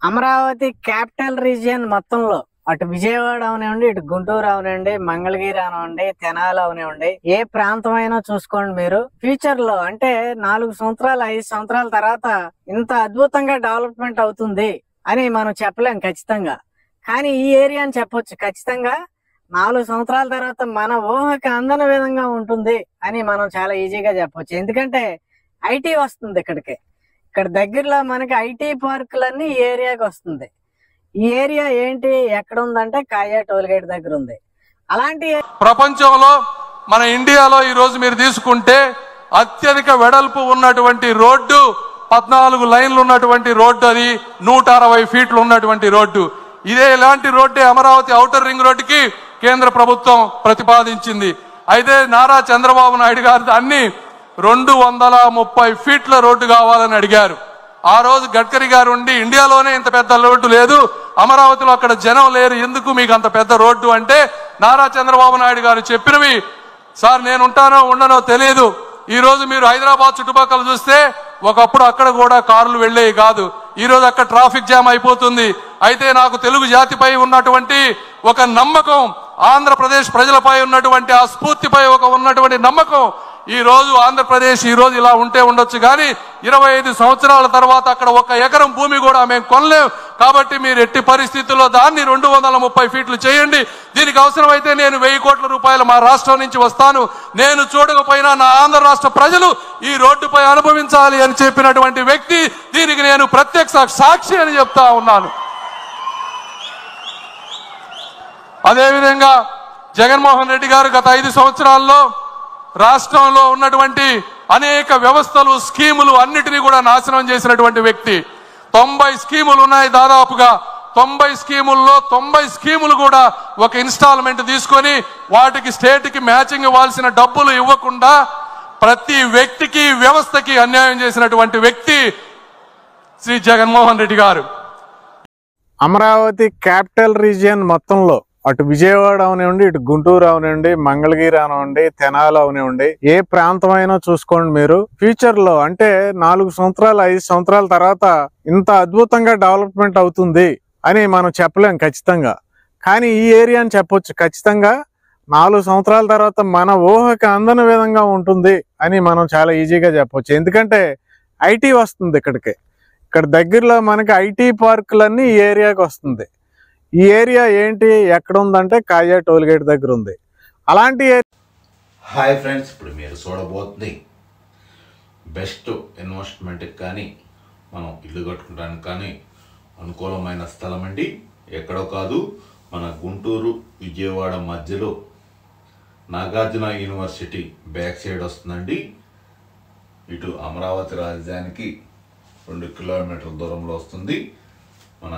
Amaravati capital region మొత్తంలో అటు విజయవాడ అవనివ్వండి, ఇటు గుంటూరు అవనివ్వండి, మంగళగిరి అవనివ్వండి, తెనాలి అవనివ్వండి, ఏ ప్రాంతం అయినా చూసుకోండి మీరు. ఫ్యూచర్ లో అంటే 4 సంవత్సరాలు 5 సంవత్సరాల తర్వాత ఇంత అద్భుతంగా డెవలప్మెంట్ అవుతుంది అని మనం చెప్పలేం ఖచ్చితంగా. కానీ ఈ ఏరియా అని చెప్పొచ్చు ఖచ్చితంగా. 4 సంవత్సరాల తర్వాత మన ఊహకి అందని విధంగా ఉంటుంది అని మనం చాలా ఈజీగా చెప్పొచ్చు. ఎందుకంటే ఐటీ వస్తుంది ఇక్కడికి. ఇక్కడ దగ్గరలో మనకి ఐటీ పార్కులన్నీ ఈ ఏరియాకి వస్తుంది. ఈ ఏరియా ఏంటి, ఎక్కడ ఉందంటే కాయా టోల్గేట్ దగ్గర ఉంది. అలాంటి ప్రపంచంలో మన ఇండియాలో ఈ రోజు మీరు తీసుకుంటే అత్యధిక వెడల్పు ఉన్నటువంటి రోడ్డు 14 లైన్లు ఉన్నటువంటి రోడ్డు, అది 160 ఫీట్లు ఉన్నటువంటి రోడ్డు. ఇదే ఇలాంటి రోడ్డే అమరావతి ఔటర్ రింగ్ రోడ్డుకి కేంద్ర ప్రభుత్వం ప్రతిపాదించింది. అయితే నారా చంద్రబాబు నాయుడు గారు దాన్ని 230 ఫీట్ల రోడ్డు కావాలని అడిగారు. ఆ రోజు గడ్కరీ గారు ఉండి ఇండియాలోనే ఇంత పెద్ద రోడ్డు లేదు, అమరావతిలో అక్కడ జనం లేరు, ఎందుకు మీకు అంత పెద్ద రోడ్డు అంటే నారా చంద్రబాబు నాయుడు గారు చెప్పినవి, సార్ నేను ఉంటానో ఉండనో తెలియదు, ఈ రోజు మీరు హైదరాబాద్ చుట్టుపక్కల చూస్తే ఒకప్పుడు అక్కడ కూడా కార్లు వెళ్లేవి కాదు, ఈ రోజు అక్కడ ట్రాఫిక్ జామ్ అయిపోతుంది. అయితే నాకు తెలుగు జాతిపై ఉన్నటువంటి ఒక నమ్మకం, ఆంధ్రప్రదేశ్ ప్రజలపై ఉన్నటువంటి ఆ స్ఫూర్తిపై ఉన్నటువంటి నమ్మకం, ఈ రోజు ఆంధ్రప్రదేశ్ ఈ రోజు ఇలా ఉంటే ఉండొచ్చు కానీ 25 సంవత్సరాల తర్వాత అక్కడ 1 ఎకరం భూమి కూడా మేము కొనలేం. కాబట్టి మీరు ఎట్టి పరిస్థితుల్లో దాన్ని 230 ఫీట్లు చేయండి. దీనికి అవసరమైతే నేను 1000 కోట్ల రూపాయలు మా రాష్ట్రం నుంచి వస్తాను, నేను చూడకపోయినా నా ఆంధ్ర రాష్ట్ర ప్రజలు ఈ రోడ్డుపై అనుభవించాలి అని చెప్పినటువంటి వ్యక్తి. దీనికి నేను ప్రత్యక్ష సాక్షి అని చెప్తా ఉన్నాను. అదేవిధంగా జగన్మోహన్ రెడ్డి గారు గత 5 సంవత్సరాల్లో రాష్ట్రంలో ఉన్నటువంటి అనేక వ్యవస్థలు, స్కీములు అన్నిటినీ కూడా నాశనం చేసినటువంటి వ్యక్తి. 90 స్కీములు ఉన్నాయి, దాదాపుగా 90 స్కీముల్లో 90 స్కీములు కూడా ఒక ఇన్స్టాల్మెంట్ తీసుకొని వాటికి స్టేట్కి మ్యాచింగ్ ఇవ్వాల్సిన డబ్బులు ఇవ్వకుండా ప్రతి వ్యక్తికి, వ్యవస్థకి అన్యాయం చేసినటువంటి వ్యక్తి శ్రీ జగన్మోహన్ రెడ్డి గారు. అమరావతి క్యాపిటల్ రీజియన్ మొత్తంలో అటు విజయవాడ అవనివ్వండి, ఇటు గుంటూరు అవనివ్వండి, మంగళగిరి అవనివ్వండి, తెనాలి అవనివ్వండి, ఏ ప్రాంతం అయినా చూసుకోండి మీరు. ఫ్యూచర్ లో అంటే 4 సంవత్సరాలు 5 సంవత్సరాల తర్వాత ఇంత అద్భుతంగా డెవలప్మెంట్ అవుతుంది అని మనం చెప్పలేం ఖచ్చితంగా. కానీ ఈ ఏరియా అని చెప్పొచ్చు ఖచ్చితంగా. 4 సంవత్సరాల తర్వాత మన ఊహకి అందని విధంగా ఉంటుంది అని మనం చాలా ఈజీగా చెప్పొచ్చు. ఎందుకంటే ఐటీ వస్తుంది ఇక్కడికి. ఇక్కడ దగ్గరలో మనకి ఐటీ పార్కులన్నీ ఈ ఏరియాకి వస్తుంది. ఈ ఏరియా ఏంటి, ఎక్కడ ఉందంటే కాయా టోల్గేట్ దగ్గర ఉంది. అలాంటి హాయ్ ఫ్రెండ్స్, ఇప్పుడు మీరు చూడబోతుంది బెస్ట్ ఇన్వెస్ట్మెంట్కి కానీ మనం ఇల్లు కట్టుకోవడానికి కానీ అనుకూలమైన స్థలం అండి. ఎక్కడో కాదు, మన గుంటూరు విజయవాడ మధ్యలో నాగార్జున యూనివర్సిటీ బ్యాక్ సైడ్ వస్తుందండి. ఇటు అమరావతి రాజధానికి 2 కిలోమీటర్ల దూరంలో వస్తుంది. మన